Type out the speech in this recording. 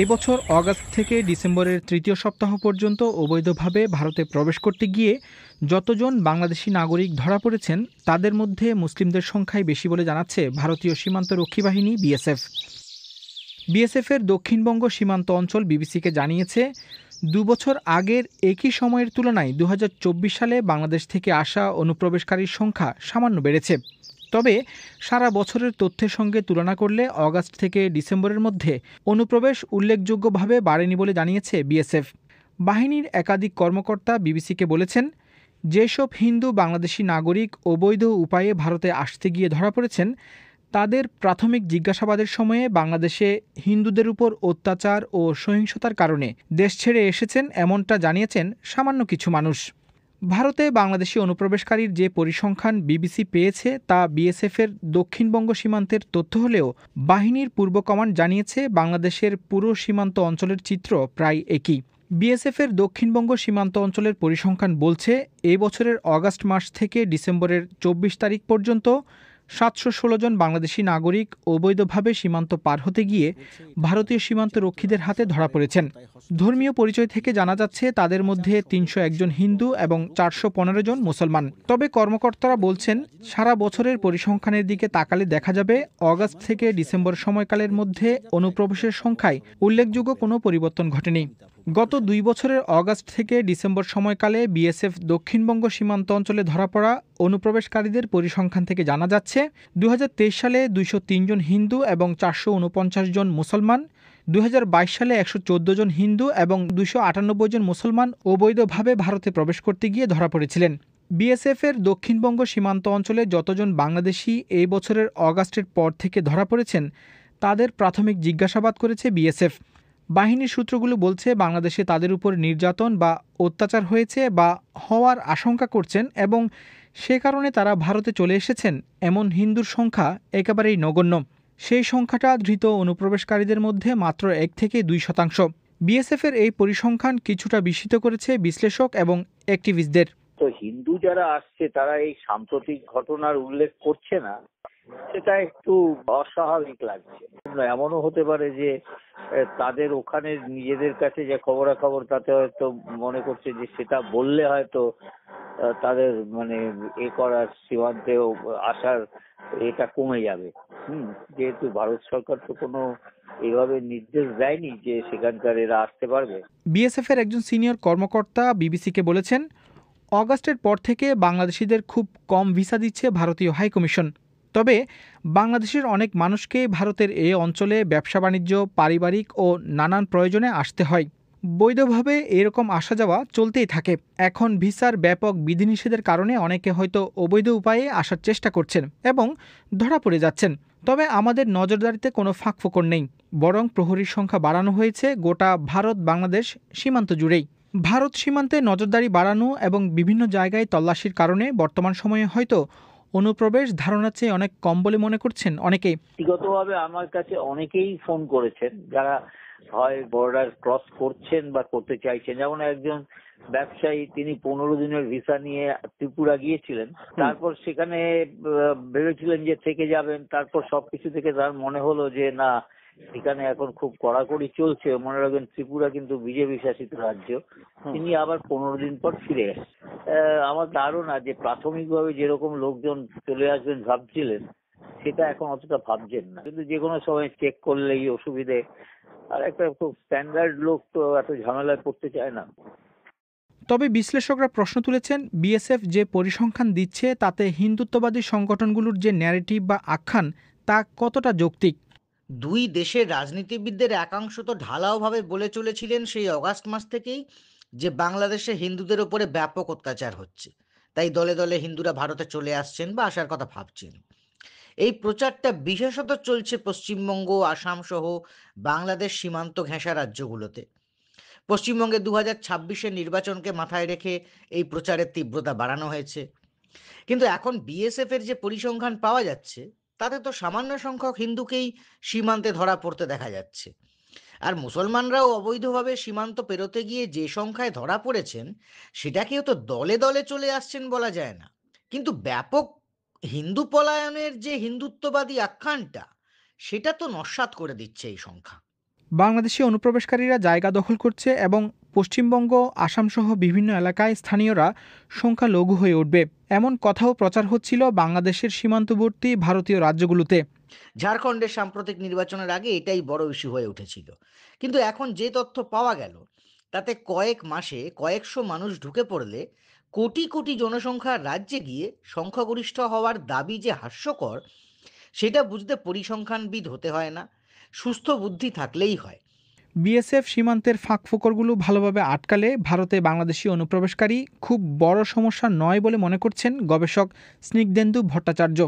এই বছর অগাস্ট থেকে ডিসেম্বরের তৃতীয় সপ্তাহ পর্যন্ত অবৈধভাবে ভারতে প্রবেশ করতে গিয়ে যতজন বাংলাদেশি নাগরিক ধরা পড়েছেন তাদের মধ্যে মুসলিমদের সংখ্যাই বেশি বলে জানাচ্ছে ভারতীয় সীমান্ত রক্ষী বাহিনী বিএসএফ। বিএসএফের দক্ষিণবঙ্গ সীমান্ত অঞ্চল বিবিসিকে জানিয়েছে, ২ বছর আগের একই সময়ের তুলনায় ২০২৪ সালে বাংলাদেশ থেকে আসা অনুপ্রবেশকারীর সংখ্যা সামান্য বেড়েছে। তবে সারা বছরের তথ্যের সঙ্গে তুলনা করলে অগাস্ট থেকে ডিসেম্বরের মধ্যে অনুপ্রবেশ উল্লেখযোগ্যভাবে বাড়েনি বলে জানিয়েছে বিএসএফ। বাহিনীর একাধিক কর্মকর্তা বিবিসিকে বলেছেন, যেসব হিন্দু বাংলাদেশি নাগরিক অবৈধ উপায়ে ভারতে আসতে গিয়ে ধরা পড়েছেন তাদের প্রাথমিক জিজ্ঞাসাবাদের সময়ে বাংলাদেশে হিন্দুদের উপর অত্যাচার ও সহিংসতার কারণে দেশ ছেড়ে এসেছেন এমনটা জানিয়েছেন সামান্য কিছু মানুষ। ভারতে বাংলাদেশি অনুপ্রবেশকারীর যে পরিসংখ্যান বিবিসি পেয়েছে তা বিএসএফের দক্ষিণবঙ্গ সীমান্তের তথ্য হলেও বাহিনীর পূর্ব কমান্ড জানিয়েছে বাংলাদেশের পুরো সীমান্ত অঞ্চলের চিত্র প্রায় একই। বিএসএফের দক্ষিণবঙ্গ সীমান্ত অঞ্চলের পরিসংখ্যান বলছে, এই বছরের অগাস্ট মাস থেকে ডিসেম্বরের ২৪ তারিখ পর্যন্ত ৭১৬ জন বাংলাদেশি নাগরিক অবৈধভাবে সীমান্ত পার হতে গিয়ে ভারতীয় সীমান্ত রক্ষীদের হাতে ধরা পড়েছেন। ধর্মীয় পরিচয় থেকে জানা যাচ্ছে তাদের মধ্যে ৩০১ জন হিন্দু এবং ৪১৫ জন মুসলমান। তবে কর্মকর্তারা বলছেন, সারা বছরের পরিসংখ্যানের দিকে তাকালে দেখা যাবে অগাস্ট থেকে ডিসেম্বর সময়কালের মধ্যে অনুপ্রবেশের সংখ্যায় উল্লেখযোগ্য কোনো পরিবর্তন ঘটেনি। গত ২ বছরের অগাস্ট থেকে ডিসেম্বর সময়কালে বিএসএফ দক্ষিণবঙ্গ সীমান্ত অঞ্চলে ধরা পড়া অনুপ্রবেশকারীদের পরিসংখ্যান থেকে জানা যাচ্ছে, ২০২৩ সালে ২০৩ জন হিন্দু এবং ৪৪৯ জন মুসলমান, ২০২২ সালে ১১৪ জন হিন্দু এবং ২৯৮ জন মুসলমান অবৈধভাবে ভারতে প্রবেশ করতে গিয়ে ধরা পড়েছিলেন। বিএসএফের দক্ষিণবঙ্গ সীমান্ত অঞ্চলে যতজন বাংলাদেশি এই বছরের অগাস্টের পর থেকে ধরা পড়েছেন তাদের প্রাথমিক জিজ্ঞাসাবাদ করেছে বিএসএফ। বাহিনীর সূত্রগুলো বলছে, বাংলাদেশে তাদের উপর নির্যাতন বা অত্যাচার হয়েছে বা হওয়ার আশঙ্কা করছেন এবং সে কারণে তারা ভারতে চলে এসেছেন এমন হিন্দুর সংখ্যা একেবারেই নগণ্য। সেই সংখ্যাটা ধৃত অনুপ্রবেশকারীদের মধ্যে মাত্র ১ থেকে ২%। বিএসএফের এই পরিসংখ্যান কিছুটা বিস্মিত করেছে বিশ্লেষক এবং অ্যাক্টিভিস্টদের। তো হিন্দু যারা আসছে তারা এই সাম্প্রতিক ঘটনার উল্লেখ করছে না, সেটা একটু অস্বাভাবিক লাগছে। এমনও হতে পারে যে তাদের ওখানে নিজেদের কাছে যে খবরাখবর তাতে হয়তো মনে করছে যে সেটা বললে হয়তো তাদের মানে করার সীমান্তেও আসার এটা কমে যাবে। যেহেতু ভারত সরকার তো কোনো এভাবে নির্দেশ দেয়নি যে সেখানকার এরা আসতে পারবে। বিএসএফ এর একজন সিনিয়র কর্মকর্তা বিবিসিকে বলেছেন, অগাস্টের পর থেকে বাংলাদেশিদের খুব কম ভিসা দিচ্ছে ভারতীয় হাইকমিশন। তবে বাংলাদেশের অনেক মানুষকে ভারতের এই অঞ্চলে ব্যবসা বাণিজ্য, পারিবারিক ও নানান প্রয়োজনে আসতে হয়। বৈধভাবে এরকম আসা যাওয়া চলতেই থাকে। এখন ভিসার ব্যাপক বিধিনিষেধের কারণে অনেকে হয়তো অবৈধ উপায়ে আসার চেষ্টা করছেন এবং ধরা পড়ে যাচ্ছেন। তবে আমাদের নজরদারিতে কোনো ফাঁকফোকর নেই, বরং প্রহরীর সংখ্যা বাড়ানো হয়েছে গোটা ভারত বাংলাদেশ সীমান্ত জুড়েই। ভারত সীমান্তে নজরদারি বাড়ানো এবং বিভিন্ন জায়গায় তল্লাশির কারণে বর্তমান সময়ে হয়তো অনুপ্রবেশ ধারণার চেয়ে অনেক কম বলে মনে করছেন অনেকেই। ব্যক্তিগতভাবে আমার কাছে অনেকেই ফোন করেছেন যারা হয় বর্ডার ক্রস করছেন বা করতে চাইছেন। যেমন একজন ব্যবসায়ী, তিনি ১৫ দিনের ভিসা নিয়ে ত্রিপুরা গিয়েছিলেন। তারপর সেখানে ভেবেছিলেন যে থেকে যাবেন, তারপর সবকিছু থেকে তার মনে হলো যে না, সেখানে এখন খুব কড়াকড়ি চলছে। মনে রাখবেন ত্রিপুরা কিন্তু বিজেপি শাসিত রাজ্য। তিনি আবার ১৫ দিন পর ফিরে এসেছেন। আমার ধারণা যে প্রাথমিকভাবে যেরকম লোকজন চলে আসবেন ভাবছিলেন, সেটা এখন অতটা ভাবছেন না। কিন্তু যে কোনো সময় চেক করলেই অসুবিধে। আর একটা খুব স্ট্যান্ডার্ড লোক তো এত ঝামেলায় পড়তে চায় না। তবে বিশ্লেষকরা প্রশ্ন তুলেছেন, বিএসএফ যে পরিসংখ্যান দিচ্ছে তাতে হিন্দুত্ববাদী সংগঠনগুলোর যে ন্যারেটিভ বা আখ্যান তা কতটা যৌক্তিক। দুই দেশের রাজনীতিবিদদের একাংশ তো ঢালাওভাবে বলে চলেছিলেন সেই অগাস্ট মাস থেকেই যে বাংলাদেশে হিন্দুদের উপরে ব্যাপক অত্যাচার হচ্ছে, তাই দলে দলে হিন্দুরা ভারতে চলে আসছেন বা আসার কথা ভাবছেন। এই প্রচারটা বিশেষত চলছে পশ্চিমবঙ্গ, আসাম সহ বাংলাদেশ সীমান্ত ঘেঁষা রাজ্যগুলোতে। পশ্চিমবঙ্গে ২০২৬-এর নির্বাচনকে মাথায় রেখে এই প্রচারের তীব্রতা বাড়ানো হয়েছে। কিন্তু এখন বিএসএফ এর যে পরিসংখ্যান পাওয়া যাচ্ছে তাতে তো সামান্য সংখ্যক হিন্দুকেই সীমান্তে ধরা পড়তে দেখা যাচ্ছে। আর মুসলমানরাও অবৈধভাবে সীমান্ত পেরোতে গিয়ে যে সংখ্যায় ধরা পড়েছেন সেটাকেও তো দলে দলে চলে আসছেন বলা যায় না। কিন্তু ব্যাপক হিন্দু পলায়নের যে হিন্দুত্ববাদী আখ্যানটা, সেটা তো নস্যাৎ করে দিচ্ছে এই সংখ্যা। বাংলাদেশি অনুপ্রবেশকারীরা জায়গা দখল করছে এবং পশ্চিমবঙ্গ, আসামসহ বিভিন্ন এলাকায় স্থানীয়রা সংখ্যালঘু হয়ে উঠবে, এমন কথাও প্রচার হচ্ছিল বাংলাদেশের সীমান্তবর্তী ভারতীয় রাজ্যগুলোতে। ঝাড়খণ্ডের সাম্প্রতিক নির্বাচনের আগে এটাই বড় ইস্যু হয়ে উঠেছিল। কিন্তু এখন যে তথ্য পাওয়া গেল, তাতে কয়েক মাসে কয়েকশো মানুষ ঢুকে পড়লে কোটি কোটি জনসংখ্যার রাজ্যে গিয়ে সংখ্যাগরিষ্ঠ হওয়ার দাবি যে হাস্যকর, সেটা বুঝতে পরিসংখ্যানবিদ হতে হয় না, সুস্থ বুদ্ধি থাকলেই হয়। বিএসএফ সীমান্তের ফাঁকফোকরগুলো ভালোভাবে আটকালে ভারতে বাংলাদেশি অনুপ্রবেশকারী খুব বড় সমস্যা নয় বলে মনে করছেন গবেষক স্নিগ্ধেন্দু ভট্টাচার্য।